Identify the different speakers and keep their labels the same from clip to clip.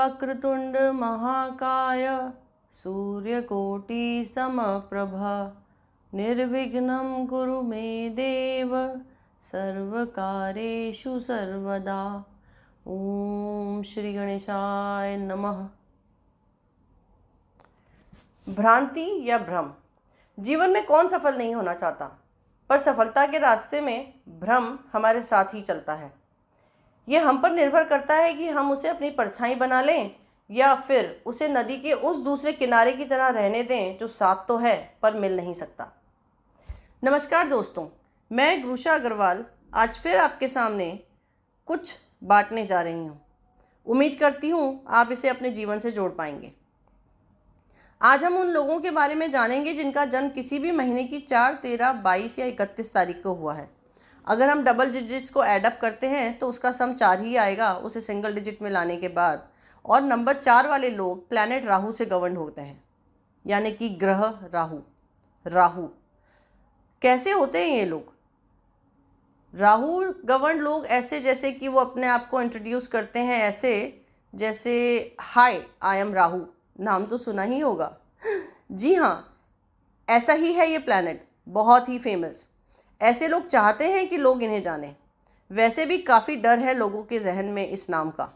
Speaker 1: वक्रतुंड महाकाय सूर्यकोटि समप्रभ निर्विघ्नं कुरु मे देव सर्वकार्येषु सर्वदा। ओम श्री गणेशाय नमः। भ्रांति या भ्रम। जीवन में कौन सफल नहीं होना चाहता, पर सफलता के रास्ते में भ्रम हमारे साथ ही चलता है। यह हम पर निर्भर करता है कि हम उसे अपनी परछाई बना लें या फिर उसे नदी के उस दूसरे किनारे की तरह रहने दें जो साथ तो है पर मिल नहीं सकता। नमस्कार दोस्तों, मैं गुरुषा अग्रवाल आज फिर आपके सामने कुछ बांटने जा रही हूँ। उम्मीद करती हूँ आप इसे अपने जीवन से जोड़ पाएंगे। आज हम उन लोगों के बारे में जानेंगे जिनका जन्म किसी भी महीने की 4, 13, 22 या 31 तारीख को हुआ है। अगर हम डबल डिजिट्स को ऐडअप करते हैं तो उसका सम 4 ही आएगा, उसे सिंगल डिजिट में लाने के बाद। और नंबर 4 वाले लोग प्लैनेट राहु से गवर्न होते हैं, यानी कि ग्रह राहु। राहु कैसे होते हैं ये लोग? राहु गवर्न लोग ऐसे जैसे कि वो अपने आप को इंट्रोड्यूस करते हैं ऐसे जैसे हाय आई एम राहु। नाम तो सुना ही होगा। जी हाँ, ऐसा ही है ये प्लैनेट, बहुत ही फेमस। ऐसे लोग चाहते हैं कि लोग इन्हें जानें। वैसे भी काफ़ी डर है लोगों के जहन में इस नाम का।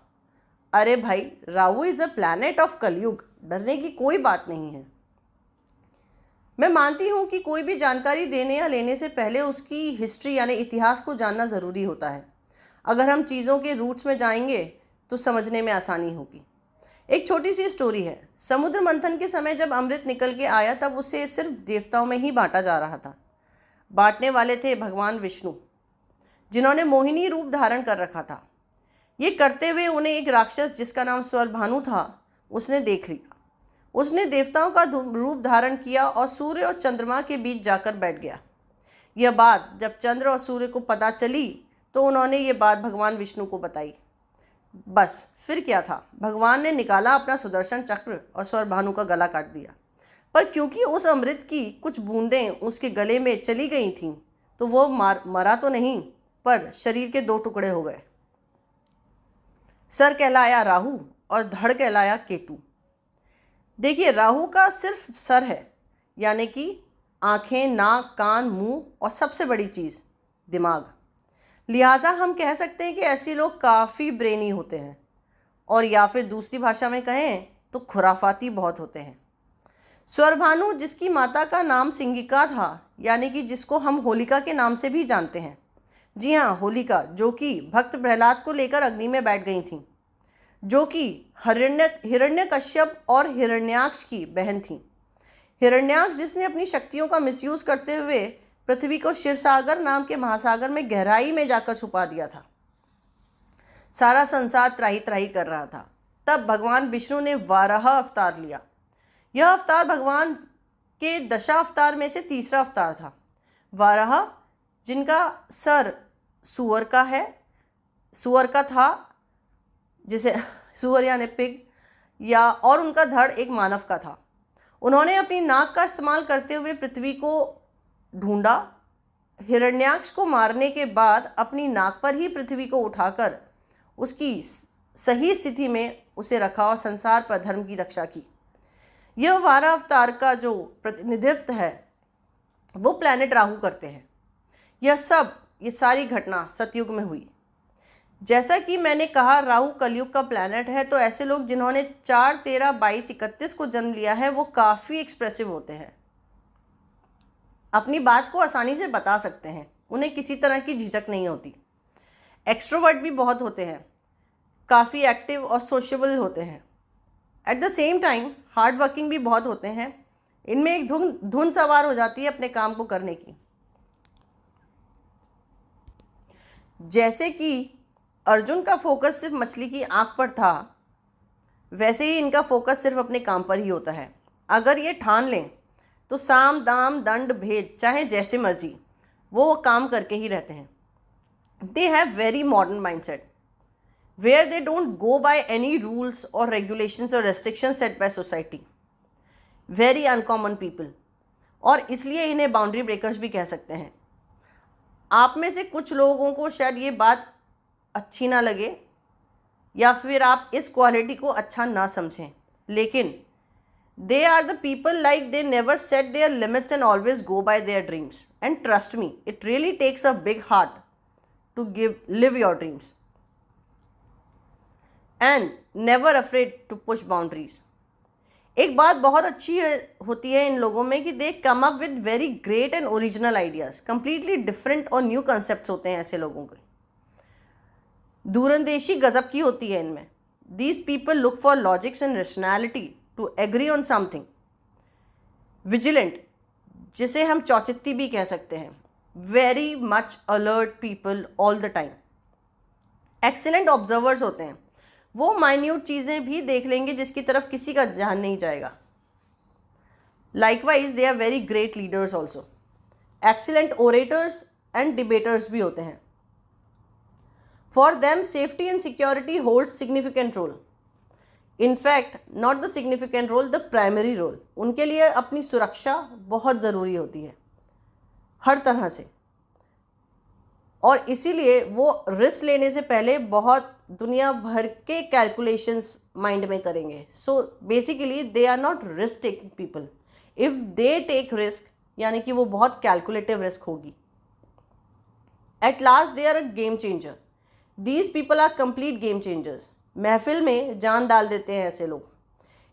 Speaker 1: अरे भाई, Rahu is a planet of कलयुग, डरने की कोई बात नहीं है। मैं मानती हूँ कि कोई भी जानकारी देने या लेने से पहले उसकी हिस्ट्री यानी इतिहास को जानना ज़रूरी होता है। अगर हम चीज़ों के रूट्स में जाएंगे तो समझने में आसानी होगी। एक छोटी सी स्टोरी है। समुद्र मंथन के समय जब अमृत निकल के आया तब उसे सिर्फ देवताओं में ही बांटा जा रहा था। बांटने वाले थे भगवान विष्णु, जिन्होंने मोहिनी रूप धारण कर रखा था। ये करते हुए उन्हें एक राक्षस जिसका नाम स्वरभानु था, उसने देख लिया। उसने देवताओं का रूप धारण किया और सूर्य और चंद्रमा के बीच जाकर बैठ गया। यह बात जब चंद्र और सूर्य को पता चली तो उन्होंने ये बात भगवान विष्णु को बताई। बस फिर क्या था, भगवान ने निकाला अपना सुदर्शन चक्र और स्वरभानु का गला काट दिया। पर क्योंकि उस अमृत की कुछ बूंदें उसके गले में चली गई थीं तो वो मरा तो नहीं, पर शरीर के 2 टुकड़े हो गए। सर कहलाया राहु और धड़ कहलाया केतु। देखिए, राहु का सिर्फ सर है, यानी कि आंखें, नाक, कान, मुंह और सबसे बड़ी चीज़ दिमाग। लिहाजा हम कह सकते हैं कि ऐसे लोग काफ़ी ब्रेनी होते हैं, और या फिर दूसरी भाषा में कहें तो खुराफाती बहुत होते हैं। स्वरभानु, जिसकी माता का नाम सिंगिका था, यानी कि जिसको हम होलिका के नाम से भी जानते हैं। जी हाँ, होलिका, जो कि भक्त प्रहलाद को लेकर अग्नि में बैठ गई थीं, जो कि हिरण्यकश्यप और हिरण्याक्ष की बहन थीं। हिरण्याक्ष जिसने अपनी शक्तियों का मिसयूज करते हुए पृथ्वी को क्षीरसागर नाम के महासागर में गहराई में जाकर छुपा दिया था। सारा संसार त्राही त्राही कर रहा था। तब भगवान विष्णु ने वाराह अवतार लिया। यह अवतार भगवान के दशावतार में से तीसरा अवतार था। वाराह, जिनका सर सुअर का था, जिसे सुअर यानी पिग, या और उनका धड़ एक मानव का था। उन्होंने अपनी नाक का इस्तेमाल करते हुए पृथ्वी को ढूंढा। हिरण्याक्ष को मारने के बाद अपनी नाक पर ही पृथ्वी को उठाकर उसकी सही स्थिति में उसे रखा और संसार पर धर्म की रक्षा की। यह वाराह अवतार का जो प्रतिनिधित्व है वो प्लैनेट राहु करते हैं। ये सारी घटना सतयुग में हुई। जैसा कि मैंने कहा, राहु कलयुग का प्लैनेट है, तो ऐसे लोग जिन्होंने 4, 13, 22, 31 को जन्म लिया है वो काफ़ी एक्सप्रेसिव होते हैं। अपनी बात को आसानी से बता सकते हैं, उन्हें किसी तरह की झिझक नहीं होती। एक्सट्रोवर्ट भी बहुत होते हैं, काफ़ी एक्टिव और सोशेबल होते हैं। At the same time hard working भी बहुत होते हैं। इनमें एक धुन सवार हो जाती है अपने काम को करने की। जैसे कि अर्जुन का फोकस सिर्फ मछली की आंख पर था, वैसे ही इनका फोकस सिर्फ अपने काम पर ही होता है। अगर ये ठान लें तो साम दाम दंड भेद चाहे जैसे मर्जी, वो काम करके ही रहते हैं। They have very modern mindset where they don't go by any rules or regulations or restrictions set by society. Very uncommon people. और इसलिए इन्हें बाउंड्री ब्रेकर्स भी कह सकते हैं। आप में से कुछ लोगों को शायद ये बात अच्छी ना लगे, या फिर आप इस क्वालिटी को अच्छा ना समझें, लेकिन they are the people like they never set their limits and always go by their dreams and trust me it really takes a big heart to live your dreams and never afraid to push boundaries. एक बात बहुत अच्छी होती है इन लोगों में कि they come up with very great and original ideas, completely different और न्यू कंसेप्ट होते हैं ऐसे लोगों के। दूरंदेशी गजब की होती है इनमें। These people look for logics and rationality to agree on something. Vigilant, जिसे हम चौचित्ती भी कह सकते हैं। Very much alert people all the time. Excellent observers होते हैं, वो माइन्यूट चीज़ें भी देख लेंगे जिसकी तरफ किसी का ध्यान नहीं जाएगा। Likewise they are very great leaders also. Excellent orators and debaters भी होते हैं। For them safety and security holds significant role. In fact not the significant role, the primary role. उनके लिए अपनी सुरक्षा बहुत ज़रूरी होती है हर तरह से, और इसीलिए वो रिस्क लेने से पहले बहुत दुनिया भर के कैलकुलेशंस माइंड में करेंगे। So basically they are not risk taking people. If they take risk यानी कि वो बहुत कैलकुलेटिव रिस्क होगी। At last they are a game changer. These people are complete game changers. महफिल में जान डाल देते हैं ऐसे लोग।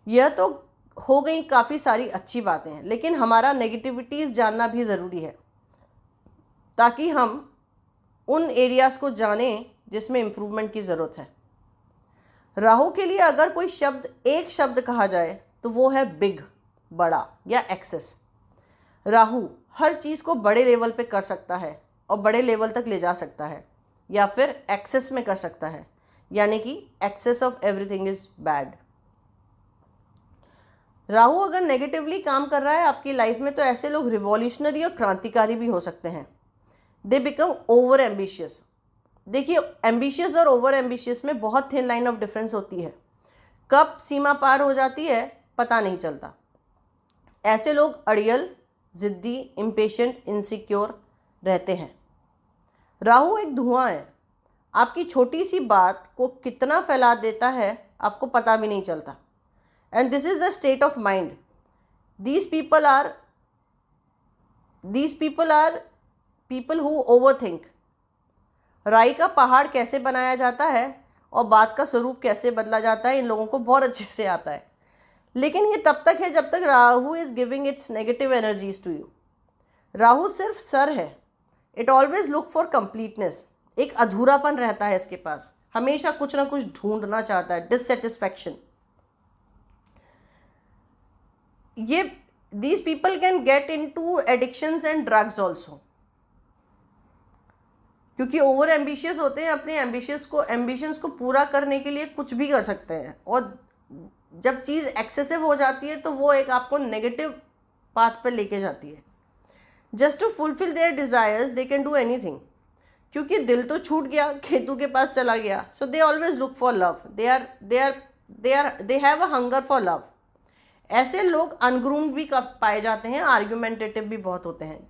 Speaker 1: यह तो हो गई काफ़ी सारी अच्छी बातें, लेकिन हमारा नेगेटिविटीज़ जानना भी ज़रूरी है ताकि हम उन एरियाज़ को जानें जिसमें इम्प्रूवमेंट की ज़रूरत है। राहु के लिए अगर कोई शब्द, एक शब्द कहा जाए तो वो है बिग, बड़ा या एक्सेस। राहु हर चीज़ को बड़े लेवल पे कर सकता है और बड़े लेवल तक ले जा सकता है, या फिर एक्सेस में कर सकता है, यानी कि excess of everything is bad. Rahu अगर नेगेटिवली काम कर रहा है आपकी लाइफ में तो ऐसे लोग रिवॉल्यूशनरी और क्रांतिकारी भी हो सकते हैं। They become over ambitious. देखिए, एम्बिशियस और ओवर एम्बिशियस में बहुत थिन लाइन ऑफ डिफरेंस होती है। कब सीमा पार हो जाती है पता नहीं चलता। ऐसे लोग अड़ियल, ज़िद्दी, इम्पेशेंट, इनसिक्योर रहते हैं। राहु एक धुआं है, आपकी छोटी सी बात को कितना फैला देता है आपको पता भी नहीं चलता। And this is the state of mind. These people are people who overthink. राई का पहाड़ कैसे बनाया जाता है और बात का स्वरूप कैसे बदला जाता है इन लोगों को बहुत अच्छे से आता है, लेकिन ये तब तक है जब तक Rahu is giving its negative energies to you. Rahu सिर्फ सर है। It always look for completeness. एक अधूरापन रहता है इसके पास, हमेशा कुछ ना कुछ ढूंढना चाहता है, डिससेटिस्फैक्शन। ये these people can get into addictions and drugs also, क्योंकि ओवर एम्बिशियस होते हैं। अपने एम्बिशंस को पूरा करने के लिए कुछ भी कर सकते हैं, और जब चीज़ एक्सेसिव हो जाती है तो वो एक आपको नेगेटिव पाथ पर लेके जाती है। Just to fulfil their desires they can do anything. क्योंकि दिल तो छूट गया, केतु के पास चला गया, so they always look for love. They have a hunger for love. ऐसे लोग अनग्रूम्ड भी पाए जाते हैं, आर्ग्यूमेंटेटिव भी बहुत होते हैं।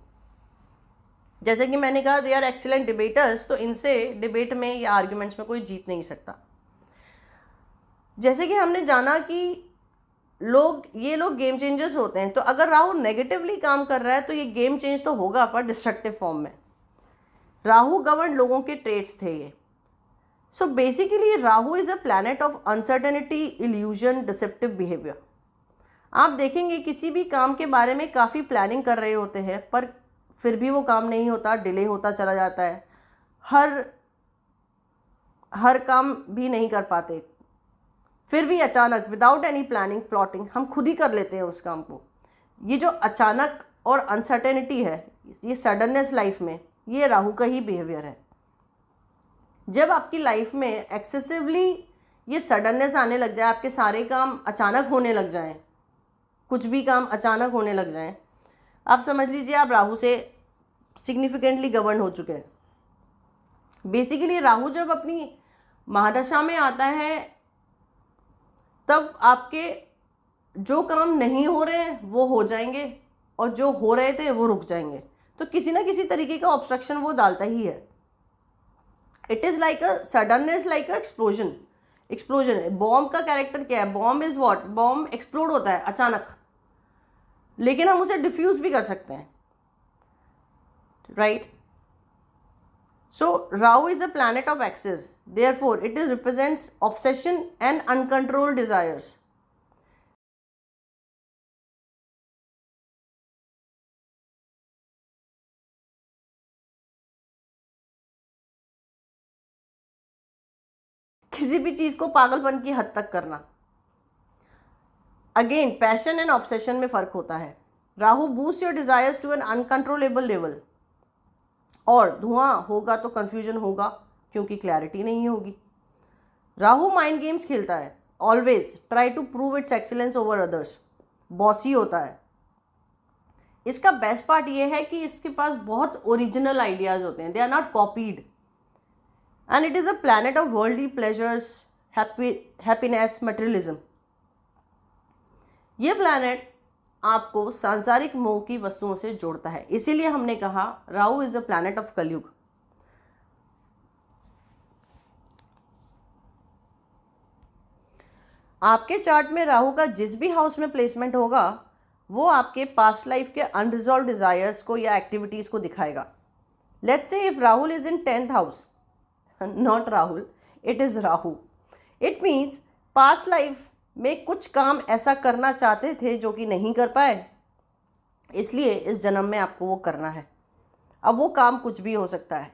Speaker 1: जैसे कि मैंने कहा, दे आर एक्सीलेंट डिबेटर्स, तो इनसे डिबेट में या आर्ग्यूमेंट्स में कोई जीत नहीं सकता। जैसे कि हमने जाना कि ये लोग गेम चेंजर्स होते हैं, तो अगर राहु नेगेटिवली काम कर रहा है तो ये गेम चेंज तो होगा पर डिस्ट्रक्टिव फॉर्म में। राहु गवर्न लोगों के ट्रेट्स थे ये। So basically Rahu is a planet of uncertainty, illusion, deceptive behaviour. आप देखेंगे किसी भी काम के बारे में काफ़ी प्लानिंग कर रहे होते हैं पर फिर भी वो काम नहीं होता, डिले होता चला जाता है। हर काम भी नहीं कर पाते, फिर भी अचानक विदाउट एनी प्लानिंग, प्लॉटिंग हम खुद ही कर लेते हैं उस काम को। ये जो अचानक और अनसर्टेनिटी है, ये सडननेस लाइफ में, ये राहु का ही बिहेवियर है। जब आपकी लाइफ में एक्सेसिवली ये सडननेस आने लग जाए, आपके सारे काम अचानक होने लग जाएं, कुछ भी काम अचानक होने लग जाएं, आप समझ लीजिए आप राहु से सिग्निफिकेंटली गवर्न हो चुके हैं। बेसिकली राहु जब अपनी महादशा में आता है तब आपके जो काम नहीं हो रहे हैं वो हो जाएंगे और जो हो रहे थे वो रुक जाएंगे। तो किसी ना किसी तरीके का ऑब्स्ट्रक्शन वो डालता ही है। It is like a suddenness, like a explosion. Explosion है। बॉम्ब का कैरेक्टर क्या है? Bomb is what? Bomb explode होता है अचानक, लेकिन हम उसे डिफ्यूज भी कर सकते हैं, right? So Rahu is a planet of excess, therefore it is represents obsession and uncontrolled desires. किसी भी चीज को पागलपन की हद तक करना। अगेन पैशन एंड ऑब्सेशन में फर्क होता है। Rahu boost your desires to an uncontrollable level, और धुआं होगा तो कंफ्यूजन होगा क्योंकि क्लैरिटी नहीं होगी। राहु माइंड गेम्स खेलता है, always try to prove its excellence over others, bossy होता है। इसका बेस्ट पार्ट ये है कि इसके पास बहुत ओरिजिनल आइडियाज होते हैं, they are not copied, and it is a planet of worldly pleasures, happiness, materialism. ये प्लैनेट आपको सांसारिक मोह की वस्तुओं से जोड़ता है, इसीलिए हमने कहा Rahu is a planet of कलयुग। आपके चार्ट में राहु का जिस भी हाउस में प्लेसमेंट होगा वो आपके पास्ट लाइफ के अनरिजॉल्व डिजायर्स को या एक्टिविटीज को दिखाएगा। Let's say if Rahul is in 10th house, not Rahul, it is Rahu, it means past life में कुछ काम ऐसा करना चाहते थे जो कि नहीं कर पाए, इसलिए इस जन्म में आपको वो करना है। अब वो काम कुछ भी हो सकता है।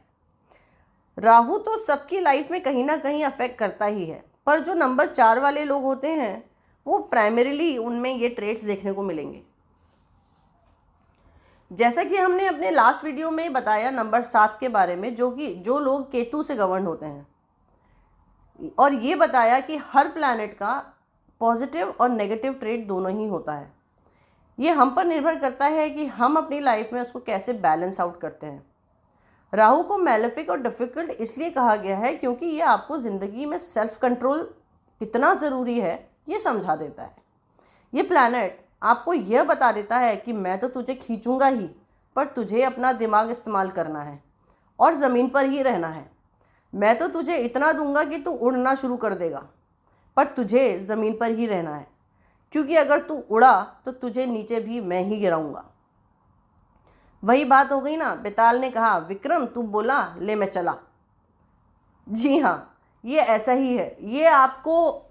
Speaker 1: राहु तो सबकी लाइफ में कहीं ना कहीं अफेक्ट करता ही है, पर जो नंबर 4 वाले लोग होते हैं वो प्राइमरीली उनमें ये ट्रेट्स देखने को मिलेंगे। जैसा कि हमने अपने लास्ट वीडियो में बताया नंबर 7 के बारे में, जो लोग केतु से गवर्न होते हैं, और ये बताया कि हर प्लैनेट का पॉजिटिव और नेगेटिव ट्रेट दोनों ही होता है। ये हम पर निर्भर करता है कि हम अपनी लाइफ में उसको कैसे बैलेंस आउट करते हैं। राहु को मैलेफिक और डिफिकल्ट इसलिए कहा गया है क्योंकि ये आपको ज़िंदगी में सेल्फ कंट्रोल कितना ज़रूरी है ये समझा देता है। ये प्लैनेट आपको यह बता देता है कि मैं तो तुझे खींचूंगा ही, पर तुझे अपना दिमाग इस्तेमाल करना है और ज़मीन पर ही रहना है। मैं तो तुझे इतना दूंगा कि तू उड़ना शुरू कर देगा, पर तुझे ज़मीन पर ही रहना है, क्योंकि अगर तू उड़ा तो तुझे नीचे भी मैं ही गिराऊंगा। वही बात हो गई ना, बेताल ने कहा विक्रम तू बोला ले मैं चला। जी हाँ, ये ऐसा ही है। ये आपको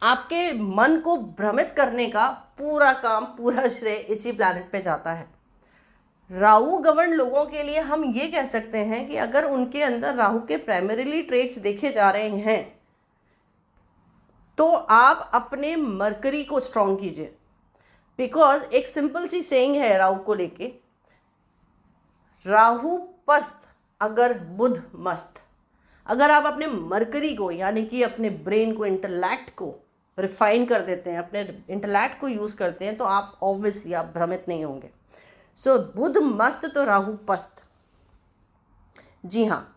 Speaker 1: आपके मन को भ्रमित करने का पूरा काम, पूरा श्रेय इसी प्लैनेट पे जाता है। राहु गवर्न लोगों के लिए हम ये कह सकते हैं कि अगर उनके अंदर राहु के प्राइमरीली ट्रेट्स देखे जा रहे हैं तो आप अपने मरकरी को स्ट्रॉन्ग कीजिए, बिकॉज एक सिंपल सी सेइंग है राहु को लेके, राहु पस्त अगर बुध मस्त। अगर आप अपने मरकरी को यानी कि अपने ब्रेन को, इंटेलेक्ट को रिफाइन कर देते हैं, अपने इंटेलेक्ट को यूज़ करते हैं, तो आप ऑब्वियसली आप भ्रमित नहीं होंगे। सो बुध मस्त तो राहु पस्त। जी हाँ,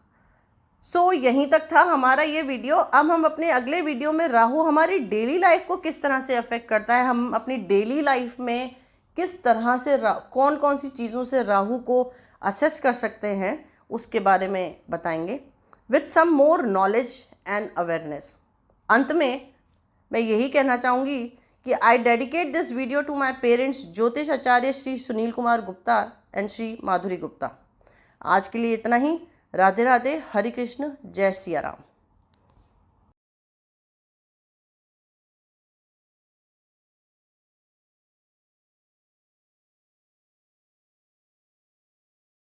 Speaker 1: सो यहीं तक था हमारा ये वीडियो। अब हम अपने अगले वीडियो में राहु हमारी डेली लाइफ को किस तरह से अफेक्ट करता है, हम अपनी डेली लाइफ में किस तरह से कौन कौन सी चीज़ों से राहु को असेस कर सकते हैं, उसके बारे में बताएंगे with some more knowledge and awareness. अंत में मैं यही कहना चाहूँगी कि I dedicate this video to my parents ज्योतिष आचार्य श्री सुनील कुमार गुप्ता एंड श्री माधुरी गुप्ता। आज के लिए इतना ही। राधे राधे, हरे कृष्ण, जय सिया राम।